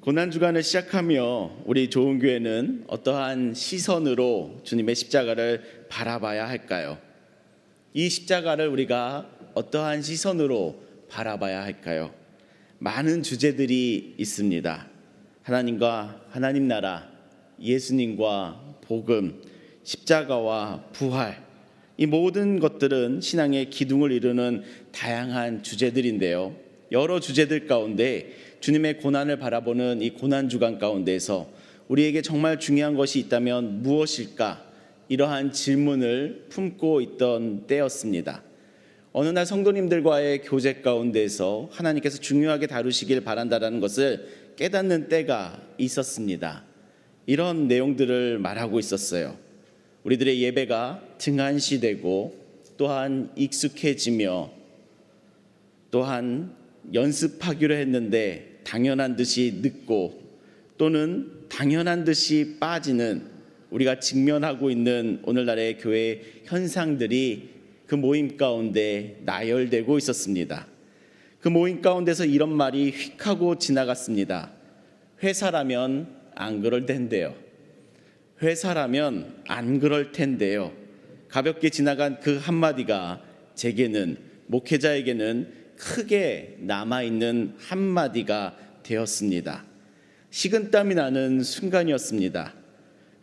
고난주간을 시작하며 우리 좋은교회는 어떠한 시선으로 주님의 십자가를 바라봐야 할까요? 이 십자가를 우리가 어떠한 시선으로 바라봐야 할까요? 많은 주제들이 있습니다. 하나님과 하나님 나라, 예수님과 복음, 십자가와 부활, 이 모든 것들은 신앙의 기둥을 이루는 다양한 주제들인데요. 여러 주제들 가운데 주님의 고난을 바라보는 이 고난주간 가운데서 우리에게 정말 중요한 것이 있다면 무엇일까? 이러한 질문을 품고 있던 때였습니다. 어느 날 성도님들과의 교제 가운데서 하나님께서 중요하게 다루시길 바란다는 것을 깨닫는 때가 있었습니다. 이런 내용들을 말하고 있었어요. 우리들의 예배가 등한시되고 또한 익숙해지며 또한 연습하기로 했는데 당연한 듯이 늦고 또는 당연한 듯이 빠지는 우리가 직면하고 있는 오늘날의 교회 현상들이 그 모임 가운데 나열되고 있었습니다. 그 모임 가운데서 이런 말이 휙 하고 지나갔습니다. 회사라면 안 그럴 텐데요. 회사라면 안 그럴 텐데요. 가볍게 지나간 그 한마디가 제게는, 목회자에게는 크게 남아있는 한마디가 되었습니다. 식은땀이 나는 순간이었습니다.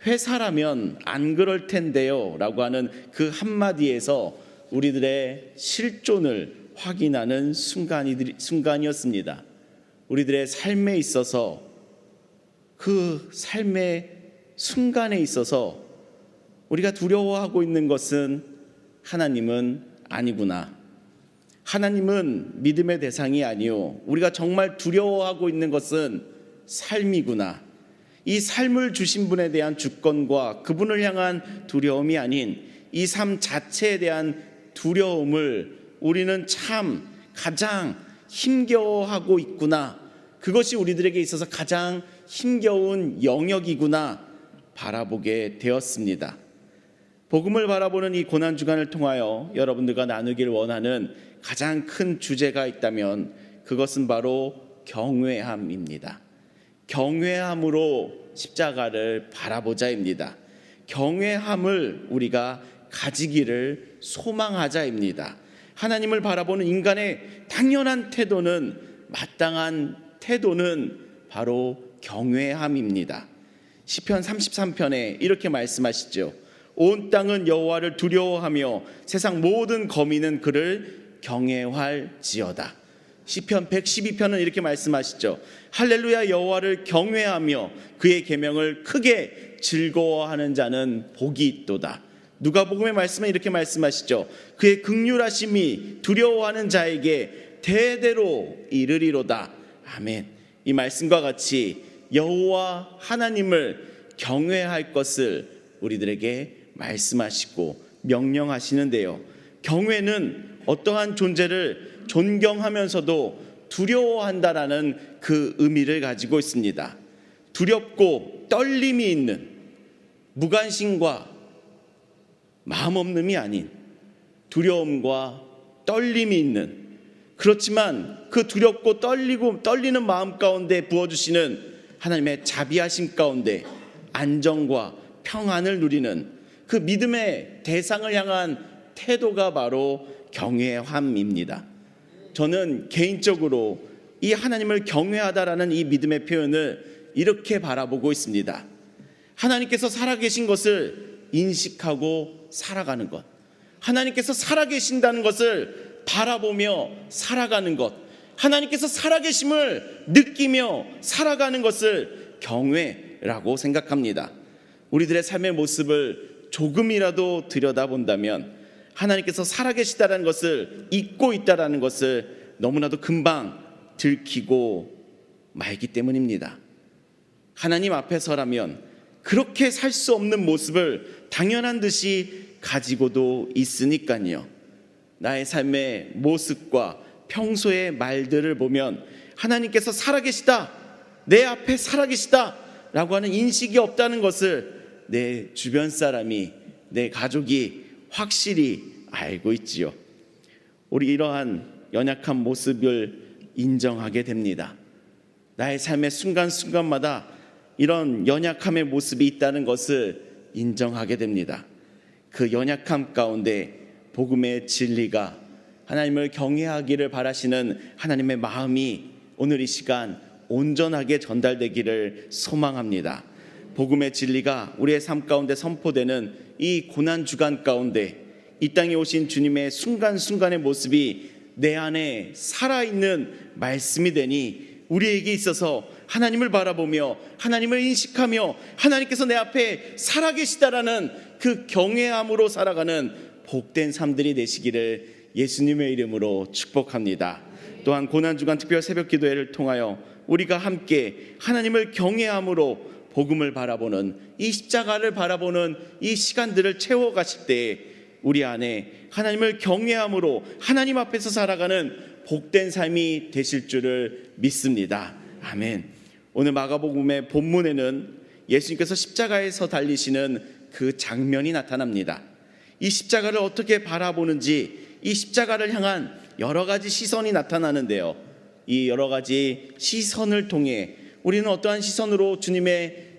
회사라면 안 그럴 텐데요 라고 하는 그 한마디에서 우리들의 실존을 확인하는 순간이었습니다. 우리들의 삶에 있어서, 그 삶의 순간에 있어서 우리가 두려워하고 있는 것은 하나님은 아니구나. 하나님은 믿음의 대상이 아니요, 우리가 정말 두려워하고 있는 것은 삶이구나. 이 삶을 주신 분에 대한 주권과 그분을 향한 두려움이 아닌 이 삶 자체에 대한 두려움을 우리는 참 가장 힘겨워하고 있구나. 그것이 우리들에게 있어서 가장 힘겨운 영역이구나 바라보게 되었습니다. 복음을 바라보는 이 고난주간을 통하여 여러분들과 나누길 원하는 가장 큰 주제가 있다면 그것은 바로 경외함입니다. 경외함으로 십자가를 바라보자입니다. 경외함을 우리가 가지기를 소망하자입니다. 하나님을 바라보는 인간의 당연한 태도는, 마땅한 태도는 바로 경외함입니다. 시편 33편에 이렇게 말씀하시죠. 온 땅은 여호와를 두려워하며 세상 모든 거민은 그를 경외할지어다. 시편 112편은 이렇게 말씀하시죠. 할렐루야, 여호와를 경외하며 그의 계명을 크게 즐거워하는 자는 복이 있도다. 누가복음의 말씀은 이렇게 말씀하시죠. 그의 긍휼하심이 두려워하는 자에게 대대로 이르리로다. 아멘. 이 말씀과 같이 여호와 하나님을 경외할 것을 우리들에게 말씀하시고 명령하시는데요. 경외는 어떠한 존재를 존경하면서도 두려워한다라는 그 의미를 가지고 있습니다. 두렵고 떨림이 있는, 무관심과 마음없음이 아닌 두려움과 떨림이 있는, 그렇지만 그 두렵고 떨리는 마음 가운데 부어주시는 하나님의 자비하심 가운데 안정과 평안을 누리는 그 믿음의 대상을 향한 태도가 바로 경외함입니다. 저는 개인적으로 이 하나님을 경외하다라는 이 믿음의 표현을 이렇게 바라보고 있습니다. 하나님께서 살아계신 것을 인식하고 살아가는 것, 하나님께서 살아계신다는 것을 바라보며 살아가는 것, 하나님께서 살아계심을 느끼며 살아가는 것을 경외라고 생각합니다. 우리들의 삶의 모습을 조금이라도 들여다본다면 하나님께서 살아계시다는 것을 잊고 있다는 것을 너무나도 금방 들키고 말기 때문입니다. 하나님 앞에서라면 그렇게 살 수 없는 모습을 당연한 듯이 가지고도 있으니까요. 나의 삶의 모습과 평소의 말들을 보면 하나님께서 살아계시다, 내 앞에 살아계시다 라고 하는 인식이 없다는 것을 내 주변 사람이, 내 가족이 확실히 알고 있지요. 우리 이러한 연약한 모습을 인정하게 됩니다. 나의 삶의 순간순간마다 이런 연약함의 모습이 있다는 것을 인정하게 됩니다. 그 연약함 가운데 복음의 진리가, 하나님을 경외하기를 바라시는 하나님의 마음이 오늘 이 시간 온전하게 전달되기를 소망합니다. 복음의 진리가 우리의 삶 가운데 선포되는 이 고난 주간 가운데 이 땅에 오신 주님의 순간순간의 모습이 내 안에 살아있는 말씀이 되니 우리에게 있어서 하나님을 바라보며 하나님을 인식하며 하나님께서 내 앞에 살아계시다라는 그 경외함으로 살아가는 복된 삶들이 되시기를 예수님의 이름으로 축복합니다. 또한 고난주간 특별 새벽 기도회를 통하여 우리가 함께 하나님을 경외함으로 복음을 바라보는 이 십자가를 바라보는 이 시간들을 채워가실 때 우리 안에 하나님을 경외함으로 하나님 앞에서 살아가는 복된 삶이 되실 줄을 믿습니다. 아멘. 오늘 마가복음의 본문에는 예수님께서 십자가에서 달리시는 그 장면이 나타납니다. 이 십자가를 어떻게 바라보는지, 이 십자가를 향한 여러 가지 시선이 나타나는데요. 이 여러 가지 시선을 통해 우리는 어떠한 시선으로 주님의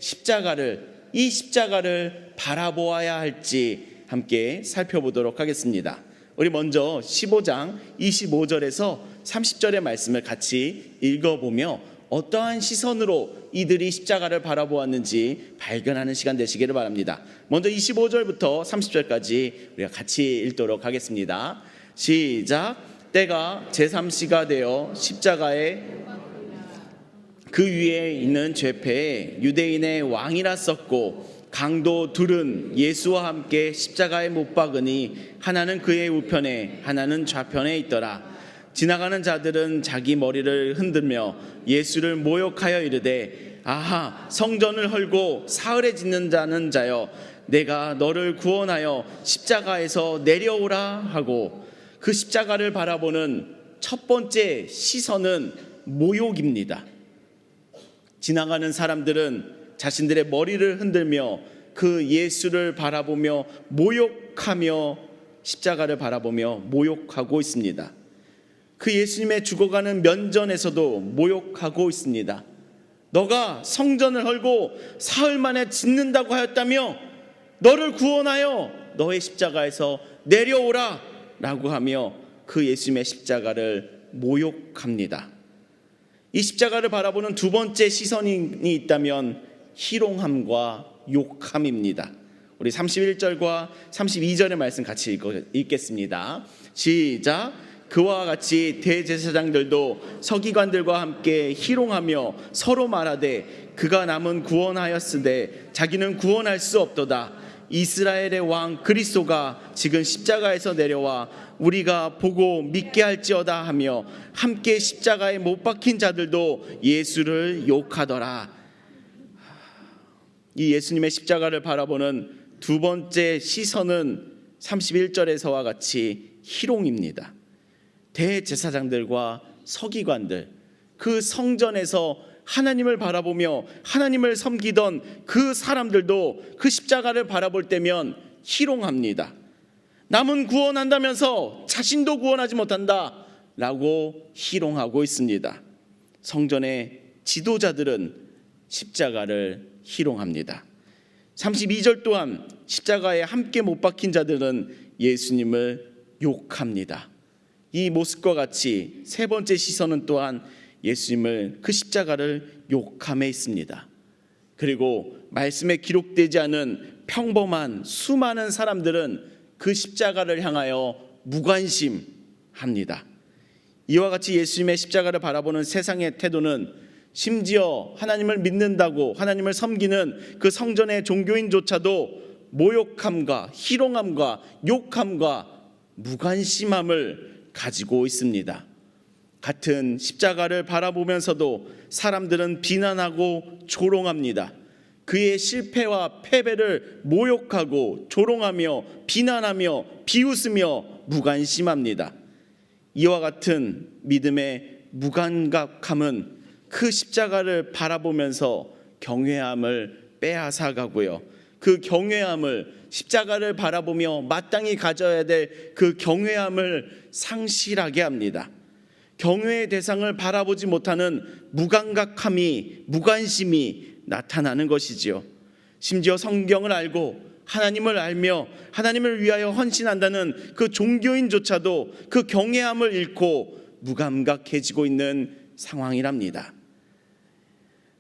이 십자가를 바라보아야 할지 함께 살펴보도록 하겠습니다. 우리 먼저 15장 25절에서 30절의 말씀을 같이 읽어보며 어떠한 시선으로 이들이 십자가를 바라보았는지 발견하는 시간 되시기를 바랍니다. 먼저 25절부터 30절까지 우리가 같이 읽도록 하겠습니다. 시작. 때가 제3시가 되어 십자가에 그 위에 있는 죄패에 유대인의 왕이라 썼고 강도 둘은 예수와 함께 십자가에 못 박으니 하나는 그의 우편에 하나는 좌편에 있더라. 지나가는 자들은 자기 머리를 흔들며 예수를 모욕하여 이르되 아하, 성전을 헐고 사흘에 짓는 자는 자여, 내가 너를 구원하여 십자가에서 내려오라 하고, 그 십자가를 바라보는 첫 번째 시선은 모욕입니다. 지나가는 사람들은 자신들의 머리를 흔들며 그 예수를 바라보며 모욕하며 십자가를 바라보며 모욕하고 있습니다. 그 예수님의 죽어가는 면전에서도 모욕하고 있습니다. 너가 성전을 헐고 사흘 만에 짓는다고 하였다며 너를 구원하여 너의 십자가에서 내려오라 라고 하며 그 예수님의 십자가를 모욕합니다. 이 십자가를 바라보는 두 번째 시선이 있다면 희롱함과 욕함입니다. 우리 31절과 32절의 말씀 같이 읽겠습니다. 시작. 그와 같이 대제사장들도 서기관들과 함께 희롱하며 서로 말하되 그가 남은 구원하였으되 자기는 구원할 수 없도다. 이스라엘의 왕 그리스도가 지금 십자가에서 내려와 우리가 보고 믿게 할지어다 하며 함께 십자가에 못 박힌 자들도 예수를 욕하더라. 이 예수님의 십자가를 바라보는 두 번째 시선은 31절에서와 같이 희롱입니다. 대제사장들과 서기관들, 그 성전에서 하나님을 바라보며 하나님을 섬기던 그 사람들도 그 십자가를 바라볼 때면 희롱합니다. 남은 구원한다면서 자신도 구원하지 못한다 라고 희롱하고 있습니다. 성전의 지도자들은 십자가를 희롱합니다. 32절 또한 십자가에 함께 못 박힌 자들은 예수님을 욕합니다. 이 모습과 같이 세 번째 시선은 또한 예수님을, 그 십자가를 욕함에 있습니다. 그리고 말씀에 기록되지 않은 평범한 수많은 사람들은 그 십자가를 향하여 무관심합니다. 이와 같이 예수님의 십자가를 바라보는 세상의 태도는 심지어 하나님을 믿는다고 하나님을 섬기는 그 성전의 종교인조차도 모욕함과 희롱함과 욕함과 무관심함을 가지고 있습니다. 같은 십자가를 바라보면서도 사람들은 비난하고 조롱합니다. 그의 실패와 패배를 모욕하고 조롱하며 비난하며 비웃으며 무관심합니다. 이와 같은 믿음의 무감각함은 그 십자가를 바라보면서 경외함을 빼앗아가고요, 그 경외함을, 십자가를 바라보며 마땅히 가져야 될 그 경외함을 상실하게 합니다. 경외의 대상을 바라보지 못하는 무감각함이, 무관심이 나타나는 것이지요. 심지어 성경을 알고 하나님을 알며 하나님을 위하여 헌신한다는 그 종교인조차도 그 경외함을 잃고 무감각해지고 있는 상황이랍니다.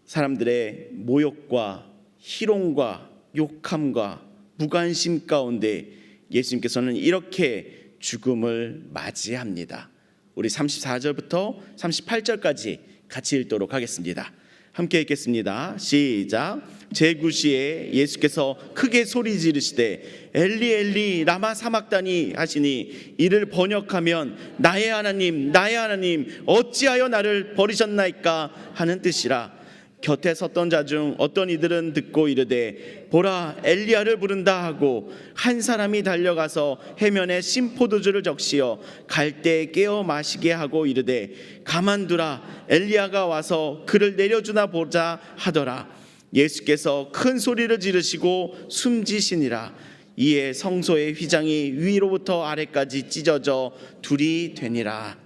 사람들의 모욕과 희롱과 욕함과 무관심 가운데 예수님께서는 이렇게 죽음을 맞이합니다. 우리 34절부터 38절까지 같이 읽도록 하겠습니다. 함께 읽겠습니다. 시작. 제9시에 예수께서 크게 소리 지르시되 엘리 엘리 라마 사막다니 하시니 이를 번역하면 나의 하나님 나의 하나님 어찌하여 나를 버리셨나이까 하는 뜻이라. 곁에 섰던 자 중 어떤 이들은 듣고 이르되 보라 엘리야를 부른다 하고 한 사람이 달려가서 해면에 신포도주를 적시어 갈대에 깨어 마시게 하고 이르되 가만두라 엘리야가 와서 그를 내려주나 보자 하더라. 예수께서 큰 소리를 지르시고 숨지시니라. 이에 성소의 휘장이 위로부터 아래까지 찢어져 둘이 되니라.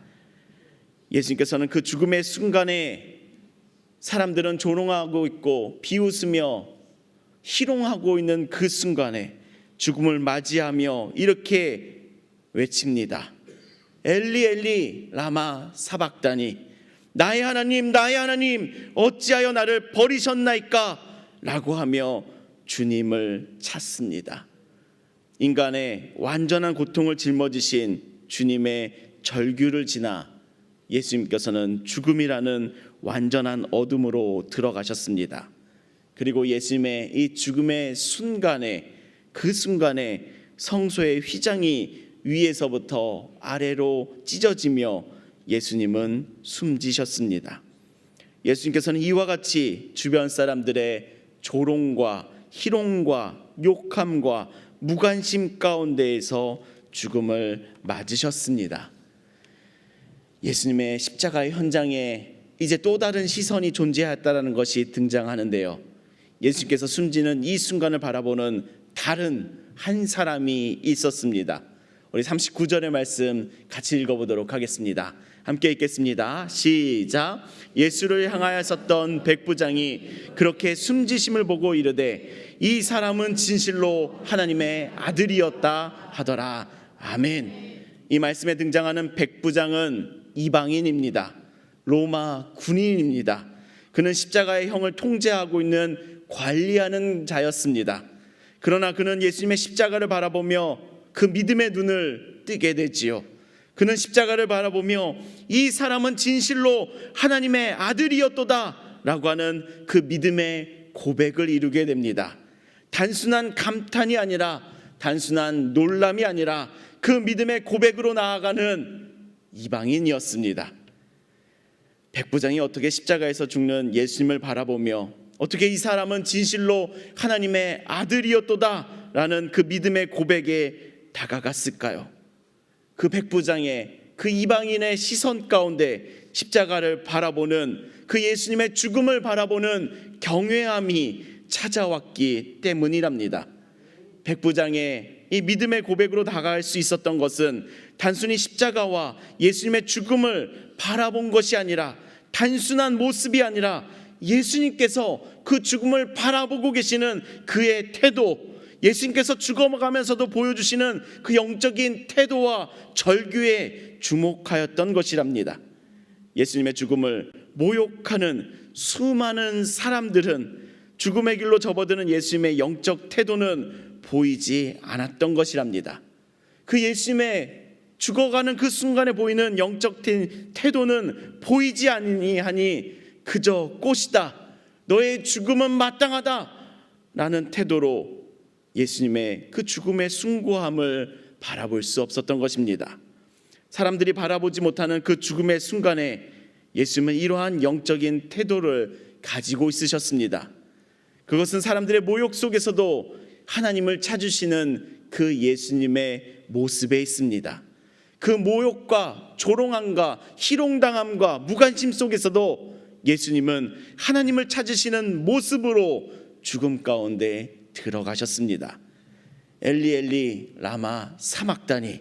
예수님께서는 그 죽음의 순간에 사람들은 조롱하고 있고 비웃으며 희롱하고 있는 그 순간에 죽음을 맞이하며 이렇게 외칩니다. 엘리 엘리 라마 사박다니 나의 하나님 나의 하나님 어찌하여 나를 버리셨나이까 라고 하며 주님을 찾습니다. 인간의 완전한 고통을 짊어지신 주님의 절규를 지나 예수님께서는 죽음이라는 완전한 어둠으로 들어가셨습니다. 그리고 예수님의 이 죽음의 순간에 그 순간에 성소의 휘장이 위에서부터 아래로 찢어지며 예수님은 숨지셨습니다. 예수님께서는 이와 같이 주변 사람들의 조롱과 희롱과 욕함과 무관심 가운데에서 죽음을 맞으셨습니다. 예수님의 십자가의 현장에 이제 또 다른 시선이 존재했다라는 것이 등장하는데요. 예수님께서 숨지는 이 순간을 바라보는 다른 한 사람이 있었습니다. 우리 39절의 말씀 같이 읽어보도록 하겠습니다. 함께 읽겠습니다. 시작. 예수를 향하여 섰던 백부장이 그렇게 숨지심을 보고 이르되 이 사람은 진실로 하나님의 아들이었다 하더라. 아멘. 이 말씀에 등장하는 백부장은 이방인입니다. 로마 군인입니다. 그는 십자가의 형을 통제하고 있는 관리하는 자였습니다. 그러나 그는 예수님의 십자가를 바라보며 그 믿음의 눈을 뜨게 되지요. 그는 십자가를 바라보며 이 사람은 진실로 하나님의 아들이었도다 라고 하는 그 믿음의 고백을 이루게 됩니다. 단순한 감탄이 아니라 단순한 놀람이 아니라 그 믿음의 고백으로 나아가는 이방인이었습니다. 백부장이 어떻게 십자가에서 죽는 예수님을 바라보며 어떻게 이 사람은 진실로 하나님의 아들이었도다 라는 그 믿음의 고백에 다가갔을까요? 그 백부장의 그 이방인의 시선 가운데 십자가를 바라보는 그 예수님의 죽음을 바라보는 경외함이 찾아왔기 때문이랍니다. 백부장의 이 믿음의 고백으로 다가갈 수 있었던 것은 단순히 십자가와 예수님의 죽음을 바라본 것이 아니라 단순한 모습이 아니라 예수님께서 그 죽음을 바라보고 계시는 그의 태도, 예수님께서 죽어가면서도 보여주시는 그 영적인 태도와 절규에 주목하였던 것이랍니다. 예수님의 죽음을 모욕하는 수많은 사람들은 죽음의 길로 접어드는 예수님의 영적 태도는 보이지 않았던 것이랍니다. 그 예수님의 죽어가는 그 순간에 보이는 영적 태도는 보이지 아니하니 그저 꽃이다, 너의 죽음은 마땅하다 라는 태도로 예수님의 그 죽음의 숭고함을 바라볼 수 없었던 것입니다. 사람들이 바라보지 못하는 그 죽음의 순간에 예수님은 이러한 영적인 태도를 가지고 있으셨습니다. 그것은 사람들의 모욕 속에서도 하나님을 찾으시는 그 예수님의 모습에 있습니다. 그 모욕과 조롱함과 희롱당함과 무관심 속에서도 예수님은 하나님을 찾으시는 모습으로 죽음 가운데 들어가셨습니다. 엘리 엘리 라마 사막다니,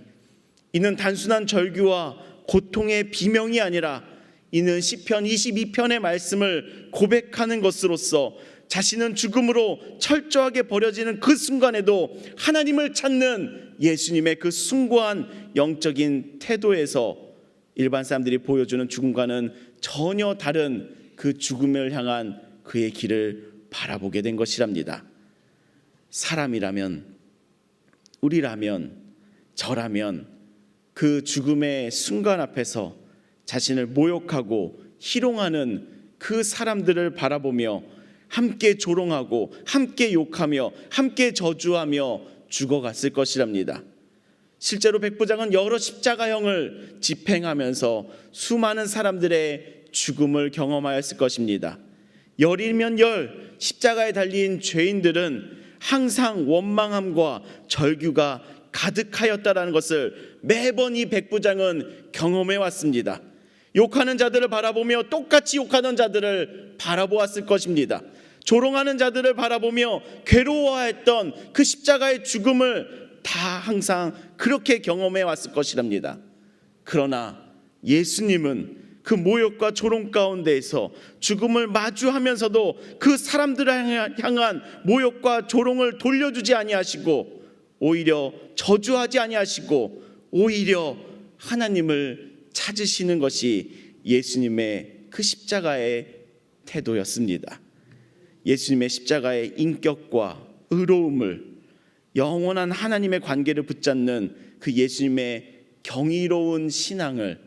이는 단순한 절규와 고통의 비명이 아니라 이는 시편 22편의 말씀을 고백하는 것으로서 자신은 죽음으로 철저하게 버려지는 그 순간에도 하나님을 찾는 예수님의 그 숭고한 영적인 태도에서 일반 사람들이 보여주는 죽음과는 전혀 다른 그 죽음을 향한 그의 길을 바라보게 된 것이랍니다. 사람이라면, 우리라면, 저라면 그 죽음의 순간 앞에서 자신을 모욕하고 희롱하는 그 사람들을 바라보며 함께 조롱하고 함께 욕하며 함께 저주하며 죽어갔을 것이랍니다. 실제로 백부장은 여러 십자가형을 집행하면서 수많은 사람들의 죽음을 경험하였을 것입니다. 열이면 열, 십자가에 달린 죄인들은 항상 원망함과 절규가 가득하였다라는 것을 매번 이 백부장은 경험해 왔습니다. 욕하는 자들을 바라보며 똑같이 욕하는 자들을 바라보았을 것입니다. 조롱하는 자들을 바라보며 괴로워했던 그 십자가의 죽음을 다 항상 그렇게 경험해 왔을 것이랍니다. 그러나 예수님은 그 모욕과 조롱 가운데에서 죽음을 마주하면서도 그 사람들을 향한 모욕과 조롱을 돌려주지 아니하시고 오히려 저주하지 아니하시고 오히려 하나님을 찾으시는 것이 예수님의 그 십자가의 태도였습니다. 예수님의 십자가의 인격과 의로움을, 영원한 하나님의 관계를 붙잡는 그 예수님의 경이로운 신앙을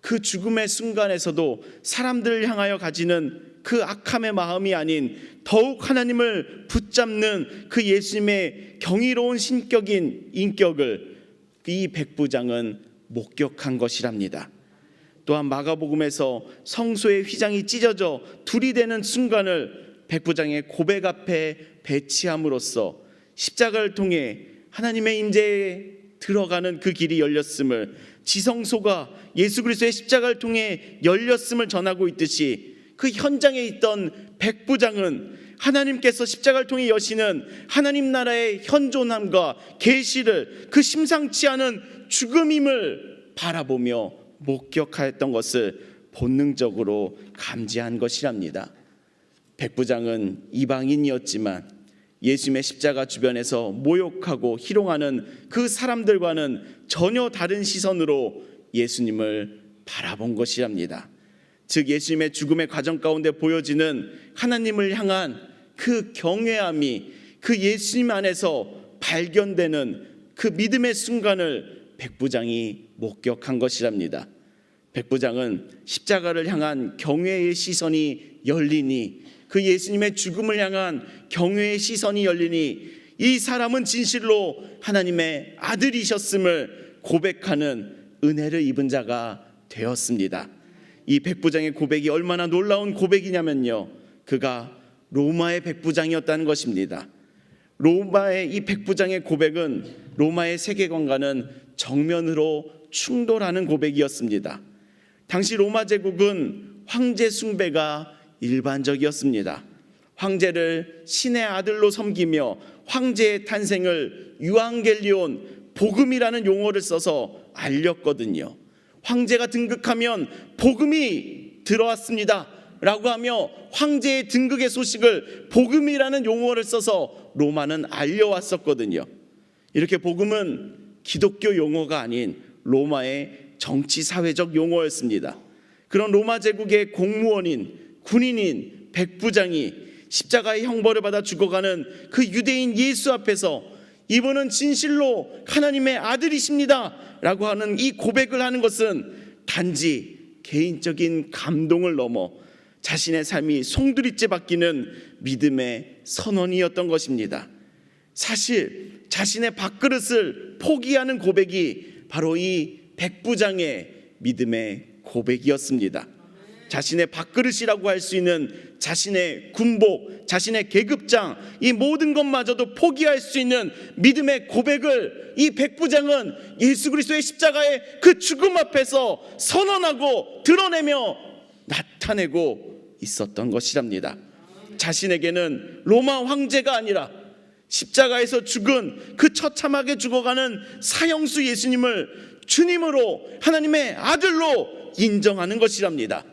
그 죽음의 순간에서도 사람들을 향하여 가지는 그 악함의 마음이 아닌 더욱 하나님을 붙잡는 그 예수님의 경이로운 신격인 인격을 이 백부장은 목격한 것이랍니다. 또한 마가복음에서 성소의 휘장이 찢어져 둘이 되는 순간을 백부장의 고백 앞에 배치함으로써 십자가를 통해 하나님의 임재에 들어가는 그 길이 열렸음을, 지성소가 예수 그리스도의 십자가를 통해 열렸음을 전하고 있듯이 그 현장에 있던 백부장은 하나님께서 십자가를 통해 여시는 하나님 나라의 현존함과 계시를, 그 심상치 않은 죽음임을 바라보며 목격하였던 것을 본능적으로 감지한 것이랍니다. 백부장은 이방인이었지만 예수님의 십자가 주변에서 모욕하고 희롱하는 그 사람들과는 전혀 다른 시선으로 예수님을 바라본 것이랍니다. 즉 예수님의 죽음의 과정 가운데 보여지는 하나님을 향한 그 경외함이 그 예수님 안에서 발견되는 그 믿음의 순간을 백부장이 목격한 것이랍니다. 백부장은 십자가를 향한 경외의 시선이 열리니, 그 예수님의 죽음을 향한 경외의 시선이 열리니 이 사람은 진실로 하나님의 아들이셨음을 고백하는 은혜를 입은 자가 되었습니다. 이 백부장의 고백이 얼마나 놀라운 고백이냐면요, 그가 로마의 백부장이었다는 것입니다. 로마의 이 백부장의 고백은 로마의 세계관과는 정면으로 충돌하는 고백이었습니다. 당시 로마 제국은 황제 숭배가 일반적이었습니다. 황제를 신의 아들로 섬기며 황제의 탄생을 유앙겔리온, 복음이라는 용어를 써서 알렸거든요. 황제가 등극하면 복음이 들어왔습니다 라고 하며 황제의 등극의 소식을 복음이라는 용어를 써서 로마는 알려왔었거든요. 이렇게 복음은 기독교 용어가 아닌 로마의 정치 사회적 용어였습니다. 그런 로마 제국의 공무원인, 군인인 백부장이 십자가의 형벌을 받아 죽어가는 그 유대인 예수 앞에서 이분은 진실로 하나님의 아들이십니다 라고 하는 이 고백을 하는 것은 단지 개인적인 감동을 넘어 자신의 삶이 송두리째 바뀌는 믿음의 선언이었던 것입니다. 사실 자신의 밥그릇을 포기하는 고백이 바로 이 백부장의 믿음의 고백이었습니다. 자신의 밥그릇이라고 할 수 있는 자신의 군복, 자신의 계급장, 이 모든 것마저도 포기할 수 있는 믿음의 고백을 이 백부장은 예수 그리스도의 십자가의 그 죽음 앞에서 선언하고 드러내며 나타내고 있었던 것이랍니다. 자신에게는 로마 황제가 아니라 십자가에서 죽은 그 처참하게 죽어가는 사형수 예수님을 주님으로 하나님의 아들로 인정하는 것이랍니다.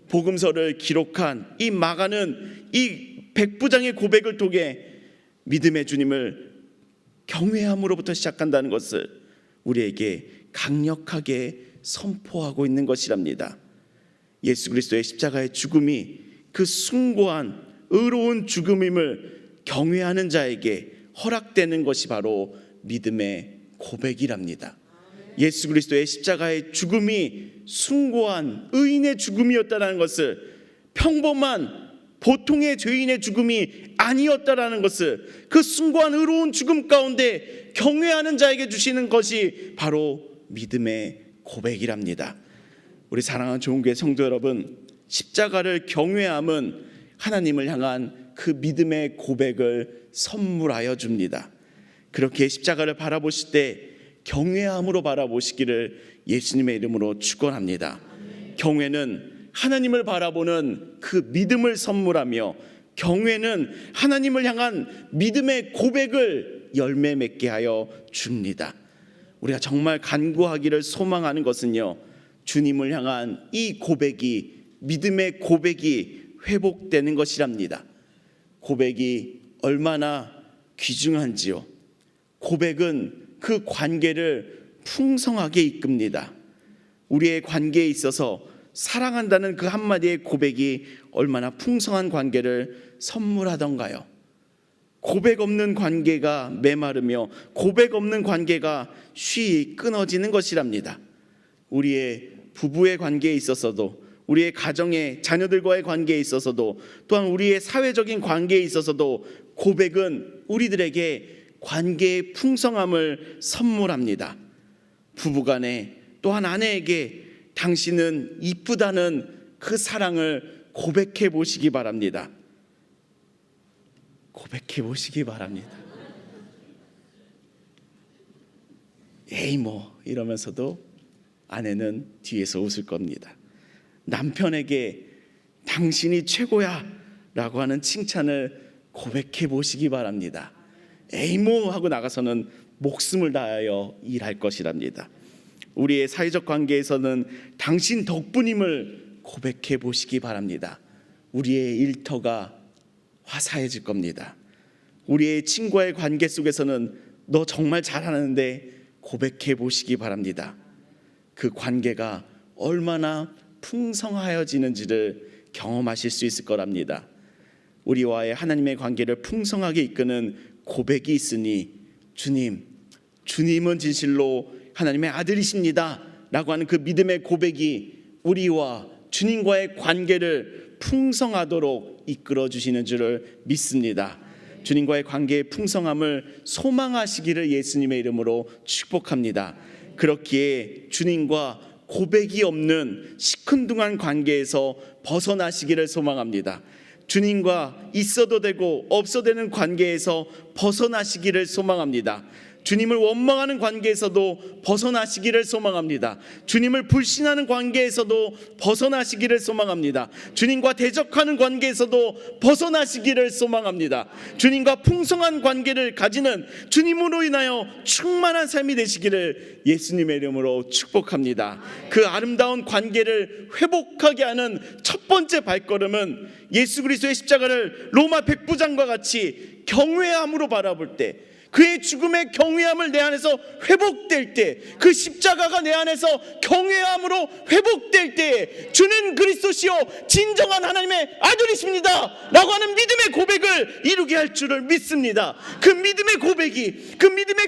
복음서를 기록한 이 마가는 이 백부장의 고백을 통해 믿음의 주님을 경외함으로부터 시작한다는 것을 우리에게 강력하게 선포하고 있는 것이랍니다. 예수 그리스도의 십자가의 죽음이 그 숭고한 의로운 죽음임을 경외하는 자에게 허락되는 것이 바로 믿음의 고백이랍니다. 예수 그리스도의 십자가의 죽음이 숭고한 의인의 죽음이었다는 것을, 평범한 보통의 죄인의 죽음이 아니었다라는 것을, 그 숭고한 의로운 죽음 가운데 경외하는 자에게 주시는 것이 바로 믿음의 고백이랍니다. 우리 사랑하는 좋은교회 성도 여러분, 십자가를 경외함은 하나님을 향한 그 믿음의 고백을 선물하여 줍니다. 그렇게 십자가를 바라보실 때 경외함으로 바라보시기를 예수님의 이름으로 축원합니다. 경외는 하나님을 바라보는 그 믿음을 선물하며, 경외는 하나님을 향한 믿음의 고백을 열매 맺게 하여 줍니다. 우리가 정말 간구하기를 소망하는 것은요, 주님을 향한 이 고백이, 믿음의 고백이 회복되는 것이랍니다. 고백이 얼마나 귀중한지요. 고백은 그 관계를 풍성하게 이끕니다. 우리의 관계에 있어서 사랑한다는 그 한마디의 고백이 얼마나 풍성한 관계를 선물하던가요. 고백 없는 관계가 메마르며 고백 없는 관계가 쉬이 끊어지는 것이랍니다. 우리의 부부의 관계에 있어서도, 우리의 가정의 자녀들과의 관계에 있어서도, 또한 우리의 사회적인 관계에 있어서도 고백은 우리들에게 관계의 풍성함을 선물합니다. 부부간에 또한 아내에게 당신은 이쁘다는 그 사랑을 고백해 보시기 바랍니다. 고백해 보시기 바랍니다. 에이 뭐 이러면서도 아내는 뒤에서 웃을 겁니다. 남편에게 당신이 최고야 라고 하는 칭찬을 고백해 보시기 바랍니다. 에이 뭐 하고 나가서는 목숨을 다하여 일할 것이랍니다. 우리의 사회적 관계에서는 당신 덕분임을 고백해 보시기 바랍니다. 우리의 일터가 화사해질 겁니다. 우리의 친구와의 관계 속에서는 너 정말 잘하는데 고백해 보시기 바랍니다. 그 관계가 얼마나 풍성하여지는지를 경험하실 수 있을 거랍니다. 우리와의 하나님의 관계를 풍성하게 이끄는 고백이 있으니, 주님은 진실로 하나님의 아들이십니다 라고 하는 그 믿음의 고백이 우리와 주님과의 관계를 풍성하도록 이끌어 주시는 줄을 믿습니다. 주님과의 관계의 풍성함을 소망하시기를 예수님의 이름으로 축복합니다. 그렇기에 주님과 고백이 없는 시큰둥한 관계에서 벗어나시기를 소망합니다. 주님과 있어도 되고 없어도 되는 관계에서 벗어나시기를 소망합니다. 주님을 원망하는 관계에서도 벗어나시기를 소망합니다. 주님을 불신하는 관계에서도 벗어나시기를 소망합니다. 주님과 대적하는 관계에서도 벗어나시기를 소망합니다. 주님과 풍성한 관계를 가지는, 주님으로 인하여 충만한 삶이 되시기를 예수님의 이름으로 축복합니다. 그 아름다운 관계를 회복하게 하는 첫 번째 발걸음은 예수 그리스도의 십자가를 로마 백부장과 같이 경외함으로 바라볼 때, 그의 죽음의 경외함을 내 안에서 회복될 때, 그 십자가가 내 안에서 경외함으로 회복될 때에 주는 그리스도시요 진정한 하나님의 아들이십니다 라고 하는 믿음의 고백을 이루게 할 줄을 믿습니다. 그 믿음의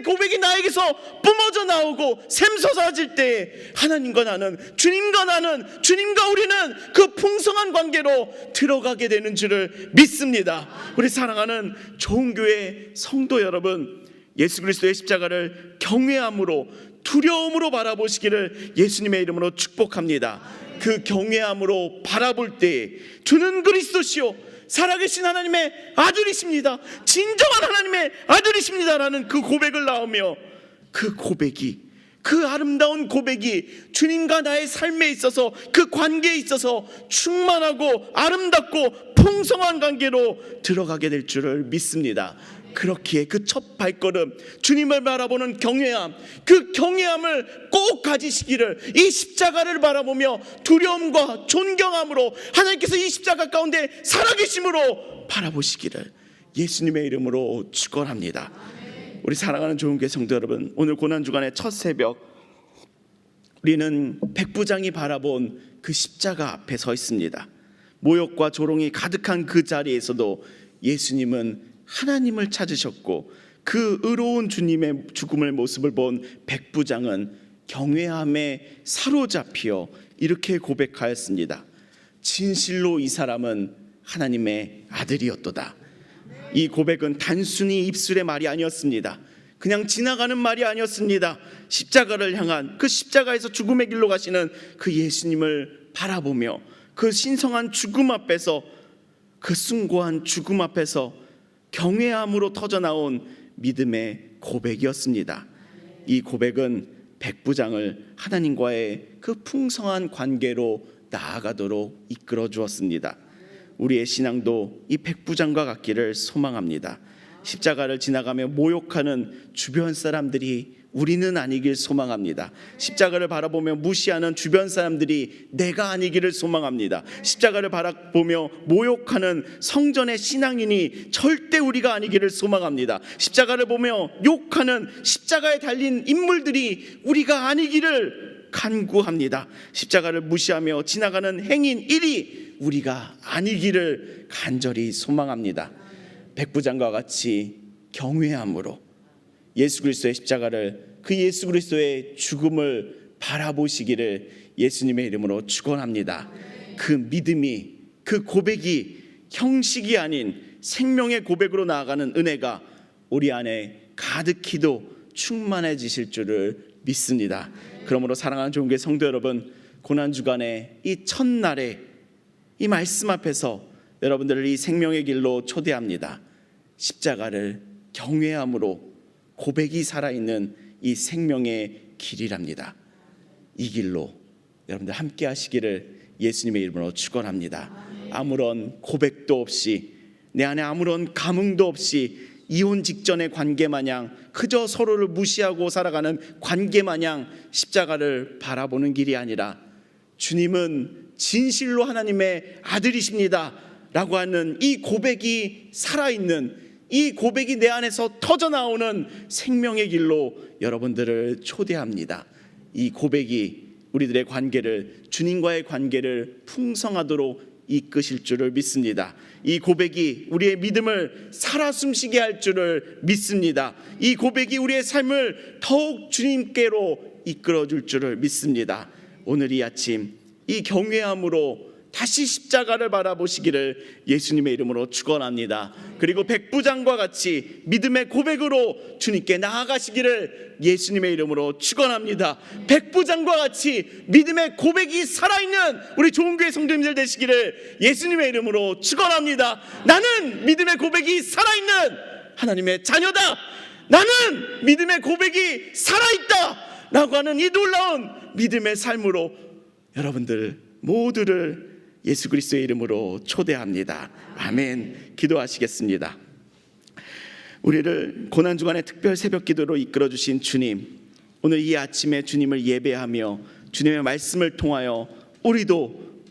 고백이 나에게서 뿜어져 나오고 샘솟아질 때에 하나님과 나는, 주님과 우리는 그 풍성한 관계로 들어가게 되는 줄을 믿습니다. 우리 사랑하는 좋은 교회 성도 여러분, 예수 그리스도의 십자가를 경외함으로, 두려움으로 바라보시기를 예수님의 이름으로 축복합니다. 그 경외함으로 바라볼 때에 주는 그리스도시요 살아계신 하나님의 아들이십니다, 진정한 하나님의 아들이십니다라는 그 고백을 나오며, 그 고백이, 그 아름다운 고백이 주님과 나의 삶에 있어서, 그 관계에 있어서 충만하고 아름답고 풍성한 관계로 들어가게 될 줄을 믿습니다. 그렇기에 그 첫 발걸음, 주님을 바라보는 경외함, 그 경외함을 꼭 가지시기를, 이 십자가를 바라보며 두려움과 존경함으로 하나님께서 이 십자가 가운데 살아계심으로 바라보시기를 예수님의 이름으로 축원합니다. 우리 사랑하는 좋은교회 성도 여러분, 오늘 고난주간의 첫 새벽, 우리는 백부장이 바라본 그 십자가 앞에 서 있습니다. 모욕과 조롱이 가득한 그 자리에서도 예수님은 하나님을 찾으셨고, 그 의로운 주님의 죽음의 모습을 본 백부장은 경외함에 사로잡혀 이렇게 고백하였습니다. 진실로 이 사람은 하나님의 아들이었도다. 이 고백은 단순히 입술의 말이 아니었습니다. 그냥 지나가는 말이 아니었습니다. 십자가를 향한, 그 십자가에서 죽음의 길로 가시는 그 예수님을 바라보며 그 신성한 죽음 앞에서, 그 숭고한 죽음 앞에서 경외함으로 터져나온 믿음의 고백이었습니다. 이 고백은 백부장을 하나님과의 그 풍성한 관계로 나아가도록 이끌어 주었습니다. 우리의 신앙도 이 백부장과 같기를 소망합니다. 십자가를 지나가며 모욕하는 주변 사람들이 우리는 아니길 소망합니다. 십자가를 바라보며 무시하는 주변 사람들이 내가 아니기를 소망합니다. 십자가를 바라보며 모욕하는 성전의 신앙인이 절대 우리가 아니기를 소망합니다. 십자가를 보며 욕하는 십자가에 달린 인물들이 우리가 아니기를 간구합니다. 십자가를 무시하며 지나가는 행인 일이 우리가 아니기를 간절히 소망합니다. 백부장과 같이 경외함으로 예수 그리스도의 십자가를, 그 예수 그리스도의 죽음을 바라보시기를 예수님의 이름으로 축원합니다. 그 믿음이, 그 고백이 형식이 아닌 생명의 고백으로 나아가는 은혜가 우리 안에 가득히도 충만해지실 줄을 믿습니다. 그러므로 사랑하는 좋은교회 성도 여러분, 고난주간의 이 첫날에 이 말씀 앞에서 여러분들을 이 생명의 길로 초대합니다. 십자가를 경외함으로 고백이 살아있는 이 생명의 길이랍니다. 이 길로 여러분들 함께 하시기를 예수님의 이름으로 축원합니다. 아무런 고백도 없이, 내 안에 아무런 감흥도 없이, 이혼 직전의 관계 마냥 그저 서로를 무시하고 살아가는 관계 마냥 십자가를 바라보는 길이 아니라, 주님은 진실로 하나님의 아들이십니다 라고 하는 이 고백이 살아있는, 이 고백이 내 안에서 터져나오는 생명의 길로 여러분들을 초대합니다. 이 고백이 우리들의 관계를, 주님과의 관계를 풍성하도록 이끄실 줄을 믿습니다. 이 고백이 우리의 믿음을 살아 숨쉬게 할 줄을 믿습니다. 이 고백이 우리의 삶을 더욱 주님께로 이끌어 줄 줄을 믿습니다. 오늘 이 아침 이 경외함으로 다시 십자가를 바라보시기를 예수님의 이름으로 축원합니다. 그리고 백부장과 같이 믿음의 고백으로 주님께 나아가시기를 예수님의 이름으로 축원합니다. 백부장과 같이 믿음의 고백이 살아있는 우리 좋은교회 성도님들 되시기를 예수님의 이름으로 축원합니다. 나는 믿음의 고백이 살아있는 하나님의 자녀다. 나는 믿음의 고백이 살아있다 라고 하는 이 놀라운 믿음의 삶으로 여러분들 모두를 예수 그리스도의 이름으로 초대합니다. 아멘. 기도하시겠습니다. 우리를 고난주간의 특별 새벽 기도로 이끌어 주신 주님, 오늘 이 아침에 주님을 예배하며 주님의 말씀을 통하여 우리도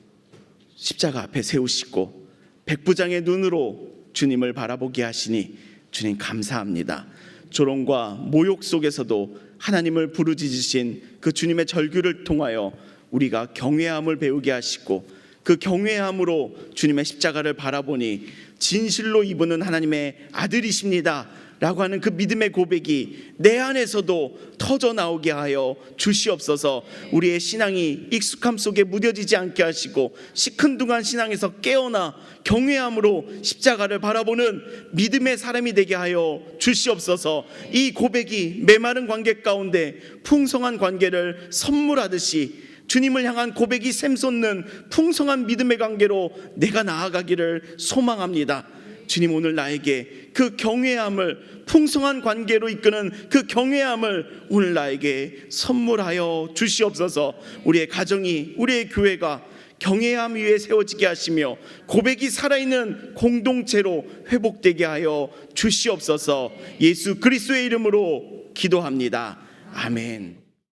십자가 앞에 세우시고 백부장의 눈으로 주님을 바라보게 하시니 주님 감사합니다. 조롱과 모욕 속에서도 하나님을 부르짖으신 그 주님의 절규를 통하여 우리가 경외함을 배우게 하시고, 그 경외함으로 주님의 십자가를 바라보니 진실로 이분은 하나님의 아들이십니다 라고 하는 그 믿음의 고백이 내 안에서도 터져 나오게 하여 주시옵소서. 우리의 신앙이 익숙함 속에 무뎌지지 않게 하시고 시큰둥한 신앙에서 깨어나 경외함으로 십자가를 바라보는 믿음의 사람이 되게 하여 주시옵소서. 이 고백이 메마른 관계 가운데 풍성한 관계를 선물하듯이 주님을 향한 고백이 샘솟는 풍성한 믿음의 관계로 내가 나아가기를 소망합니다. 주님, 오늘 나에게 그 경외함을, 풍성한 관계로 이끄는 그 경외함을 오늘 나에게 선물하여 주시옵소서. 우리의 가정이, 우리의 교회가 경외함 위에 세워지게 하시며 고백이 살아있는 공동체로 회복되게 하여 주시옵소서. 예수 그리스도의 이름으로 기도합니다. 아멘.